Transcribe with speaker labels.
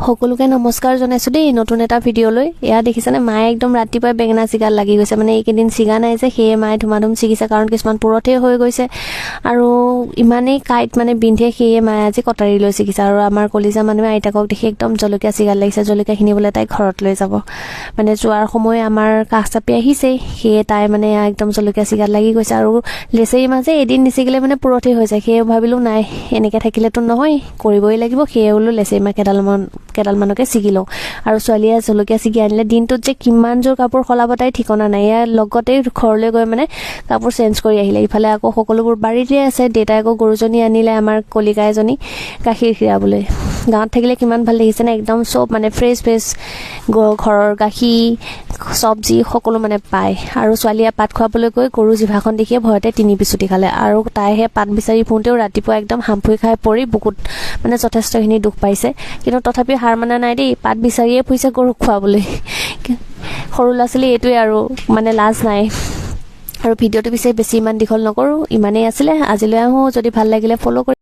Speaker 1: সকলোকে নমস্কাৰ জনাইছো দেই নতুন এটা ভিডিঅ'লৈ। এয়া দেখিছানে মায়ে একদম ৰাতিপুৱা বেঙেনা চিগাত লাগি গৈছে, মানে এইকেইদিন চিগা নাই যে সেয়ে মায়ে ধুমাধুম ছিগিছে, কাৰণ কিছুমান পুৰঠে হৈ গৈছে আৰু ইমানেই কাইট মানে বিন্ধে, সেয়ে মায়ে আজি কটাৰী লৈ ছিগিছে। আৰু আমাৰ কলিজা মানুহে আইতাকক দেখি একদম জলকীয়া চিগাত লাগিছে, জলকীয়াখিনি বোলে তাই ঘৰত লৈ যাব, মানে যোৱাৰ সময় আমাৰ কাষ চাপি আহিছেই, সেয়ে তাই মানে একদম জলকীয়া চিগাত লাগি গৈছে। আৰু লেচেৰি মাজে এদিন নিছিগিলে মানে পুৰঠে হৈ যায়, সেয়ে ভাবিলোঁ নাই এনেকৈ থাকিলেতো নহয়, কৰিবই লাগিব, সেয়ে বোলো লেচেৰি মাহ কেইডালমানকে ছিগি লওঁ। আৰু ছোৱালীয়ে জলকীয়া ছিগি আনিলে দিনটোত যে কিমান যোৰ কাপোৰ সলাব তাই ঠিকনা নাই। ইয়াৰ লগতেই ঘৰলৈ গৈ মানে কাপোৰ চেঞ্জ কৰি আহিলে। ইফালে আকৌ সকলোবোৰ বাৰীতে আছে। দেউতাই আকৌ গৰুজনী আনিলে, আমাৰ কলিকা এজনী গাখীৰ খীৰাবলৈ। গাঁৱত থাকিলে কিমান ভাল দেখিছেনে, একদম চব মানে ফ্ৰেছ ঘৰৰ গাখীৰ চব্জি সকলো মানে পায়। আৰু ছোৱালীয়ে পাত খুৱাবলৈ গৈ গৰু জিভাখন দেখিয়ে ভয়তে 3 বিচুতি খালে, আৰু তাইহে পাত বিচাৰি ফুৰোঁতেও ৰাতিপুৱা একদম হামফুৰি খাই পৰি বুকুত মানে যথেষ্টখিনি দুখ পাইছে। কিন্তু তথাপিও হাৰ মানা নাই দেই, পাত বিচাৰিয়ে ফুৰিছে গৰুক খুৱাবলৈ। সৰু ল'ৰা ছোৱালী এইটোৱে আৰু মানে লাজ নাই। আৰু ভিডিঅ'টো পিছে বেছি ইমান দীঘল নকৰোঁ, ইমানেই আছিলে। আজিলৈ আহোঁ, যদি ভাল লাগিলে ফ'ল' কৰি